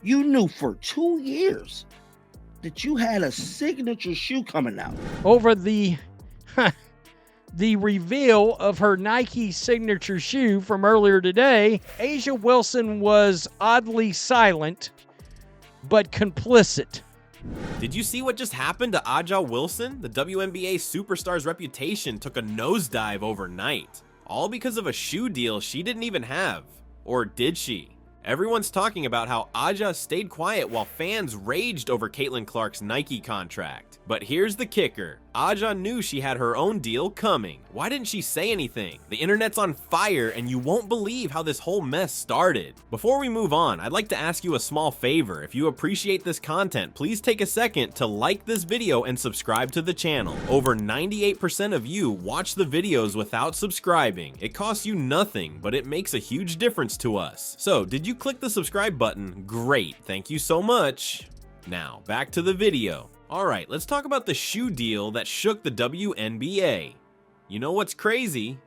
You knew for 2 years that you had a signature shoe coming out. Over the reveal of her Nike signature shoe from earlier today, A'ja Wilson was oddly silent, but complicit. Did you see what just happened to A'ja Wilson? The WNBA superstar's reputation took a nosedive overnight. All because of a shoe deal she didn't even have. Or did she? Everyone's talking about how A'ja stayed quiet while fans raged over Caitlin Clark's Nike contract. But here's the kicker. A'ja knew she had her own deal coming. Why didn't she say anything? The internet's on fire and you won't believe how this whole mess started. Before we move on, I'd like to ask you a small favor. If you appreciate this content, please take a second to like this video and subscribe to the channel. Over 98% of you watch the videos without subscribing. It costs you nothing, but it makes a huge difference to us. So, did you click the subscribe button? Great, thank you so much. Now, back to the video. Alright, let's talk about the shoe deal that shook the WNBA. You know what's crazy?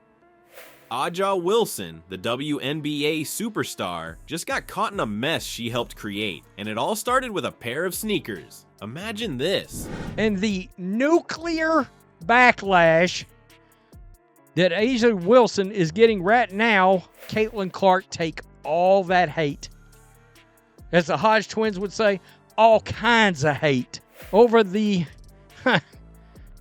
A'ja Wilson, the WNBA superstar, just got caught in a mess she helped create, and it all started with a pair of sneakers. Imagine this. And the nuclear backlash that A'ja Wilson is getting right now, Caitlin Clark take all that hate. As the Hodge twins would say, all kinds of hate. Over the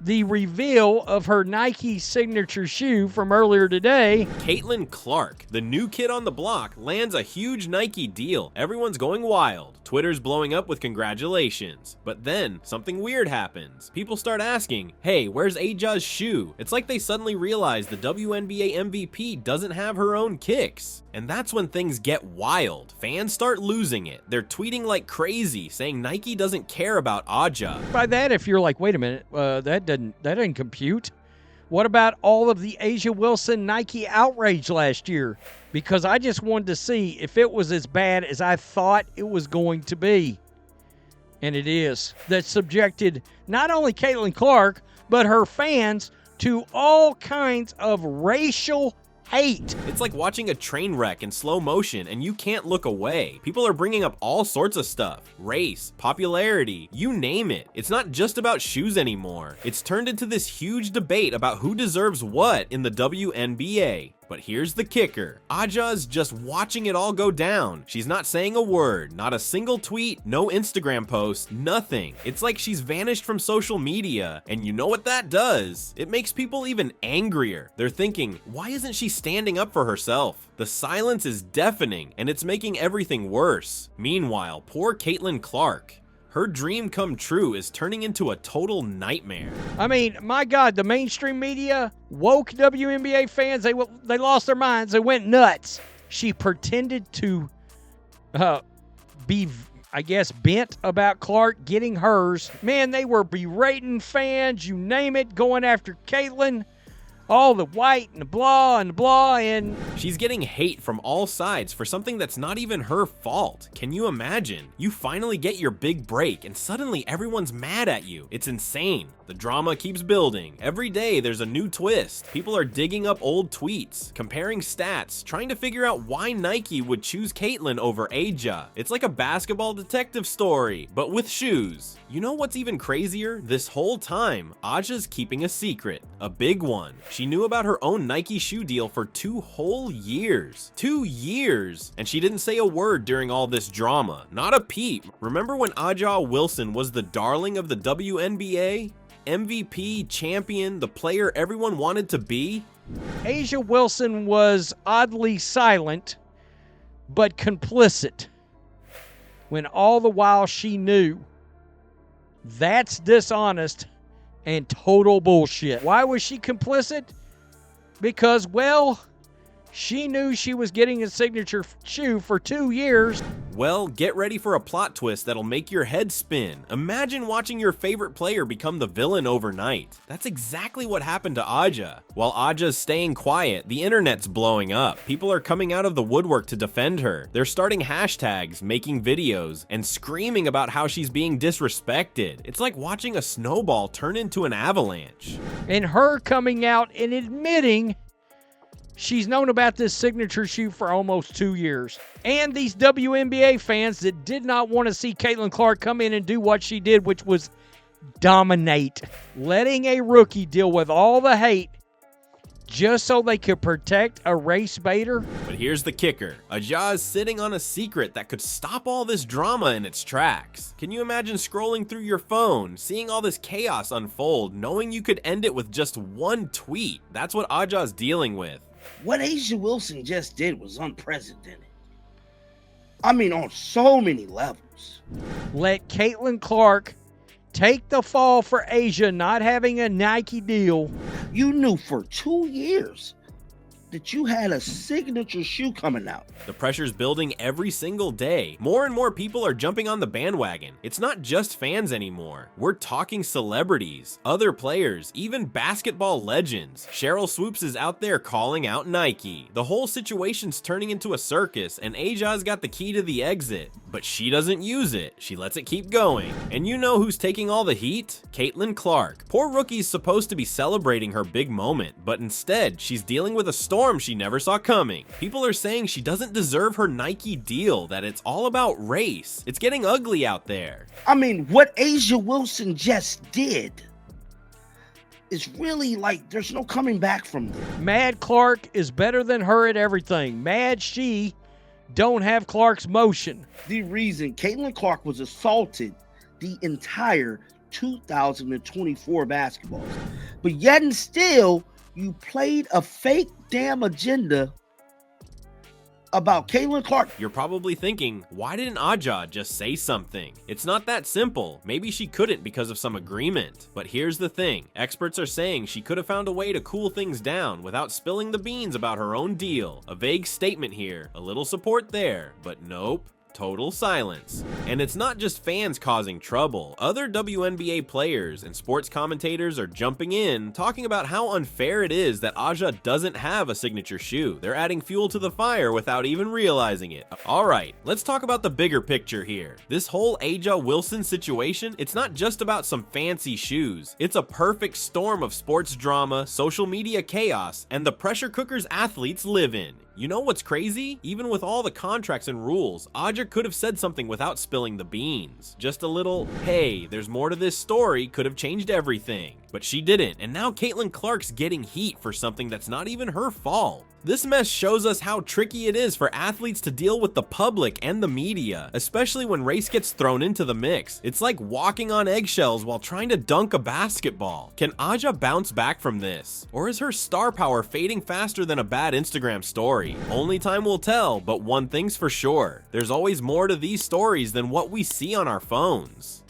reveal of her Nike signature shoe from earlier today. Caitlin Clark, the new kid on the block, lands a huge Nike deal. Everyone's going wild. Twitter's blowing up with congratulations. But then, something weird happens. People start asking, hey, where's A'ja's shoe? It's like they suddenly realize the WNBA MVP doesn't have her own kicks. And that's when things get wild. Fans start losing it. They're tweeting like crazy, saying Nike doesn't care about A'ja. By that, if you're like, wait a minute, that didn't compute. What about all of the A'ja Wilson Nike outrage last year? Because I just wanted to see if it was as bad as I thought it was going to be. And it is. That subjected not only Caitlin Clark, but her fans to all kinds of racial hate. It's like watching a train wreck in slow motion and you can't look away. People are bringing up all sorts of stuff. Race, popularity, you name it. It's not just about shoes anymore. It's turned into this huge debate about who deserves what in the WNBA. But here's the kicker. A'ja's just watching it all go down. She's not saying a word, not a single tweet, no Instagram post, nothing. It's like she's vanished from social media. And you know what that does? It makes people even angrier. They're thinking, why isn't she standing up for herself? The silence is deafening and it's making everything worse. Meanwhile, poor Caitlin Clark. Her dream come true is turning into a total nightmare. I mean, my God, the mainstream media, woke WNBA fans, they lost their minds. They went nuts. She pretended to be, I guess, bent about Clark getting hers. Man, they were berating fans, you name it, going after Caitlin. All the white and the blah and the blah, and she's getting hate from all sides for something that's not even her fault. Can you imagine? You finally get your big break and suddenly everyone's mad at you. It's insane. The drama keeps building. Every day there's a new twist. People are digging up old tweets, comparing stats, trying to figure out why Nike would choose Caitlin over A'ja. It's like a basketball detective story, but with shoes. You know what's even crazier? This whole time, A'ja's keeping a secret, a big one. She knew about her own Nike shoe deal for 2 whole years. 2 years! And she didn't say a word during all this drama. Not a peep. Remember when A'ja Wilson was the darling of the WNBA? MVP, champion, the player everyone wanted to be? A'ja Wilson was oddly silent, but complicit. When all the while she knew that's dishonest and total bullshit. Why was she complicit? Because, well, she knew she was getting a signature shoe for 2 years. Well, get ready for a plot twist that'll make your head spin. Imagine watching your favorite player become the villain overnight. That's exactly what happened to A'ja. While A'ja's staying quiet, the internet's blowing up. People are coming out of the woodwork to defend her. They're starting hashtags, making videos, and screaming about how she's being disrespected. It's like watching a snowball turn into an avalanche. And her coming out and admitting She's known about this signature shoe for almost 2 years. And these WNBA fans that did not want to see Caitlin Clark come in and do what she did, which was dominate, letting a rookie deal with all the hate just so they could protect a race baiter. But here's the kicker. Aja is sitting on a secret that could stop all this drama in its tracks. Can you imagine scrolling through your phone, seeing all this chaos unfold, knowing you could end it with just one tweet? That's what Aja's dealing with. What A'ja Wilson just did was unprecedented. I mean, on so many levels. Let Caitlin Clark take the fall for A'ja not having a Nike deal. You knew for 2 years that you had a signature shoe coming out. The pressure's building every single day. More and more people are jumping on the bandwagon. It's not just fans anymore. We're talking celebrities, other players, even basketball legends. Cheryl Swoops is out there calling out Nike. The whole situation's turning into a circus, and Aja's got the key to the exit. But she doesn't use it. She lets it keep going. And you know who's taking all the heat? Caitlin Clark. Poor rookie's supposed to be celebrating her big moment, but instead, she's dealing with a storm she never saw coming. People are saying she doesn't deserve her Nike deal, that it's all about race. It's getting ugly out there. I mean, what A'ja Wilson just did is really like there's no coming back from this. Mad Clark is better than her at everything. Mad she don't have Clark's motion. The reason Caitlin Clark was assaulted the entire 2024 basketball, but yet and still you played a fake damn agenda about Caitlin Clark. You're probably thinking, why didn't Aja just say something? It's not that simple. Maybe she couldn't because of some agreement. But here's the thing. Experts are saying she could have found a way to cool things down without spilling the beans about her own deal. A vague statement here, a little support there, but nope. Total silence. And it's not just fans causing trouble. Other WNBA players and sports commentators are jumping in, talking about how unfair it is that Aja doesn't have a signature shoe. They're adding fuel to the fire without even realizing it. Alright, let's talk about the bigger picture here. This whole A'ja Wilson situation, it's not just about some fancy shoes. It's a perfect storm of sports drama, social media chaos, and the pressure cookers athletes live in. You know what's crazy? Even with all the contracts and rules, Aja could have said something without spilling the beans. Just a little, hey, there's more to this story, could have changed everything. But she didn't, and now Caitlin Clark's getting heat for something that's not even her fault. This mess shows us how tricky it is for athletes to deal with the public and the media, especially when race gets thrown into the mix. It's like walking on eggshells while trying to dunk a basketball. Can Aja bounce back from this? Or is her star power fading faster than a bad Instagram story? Only time will tell, but one thing's for sure. There's always more to these stories than what we see on our phones.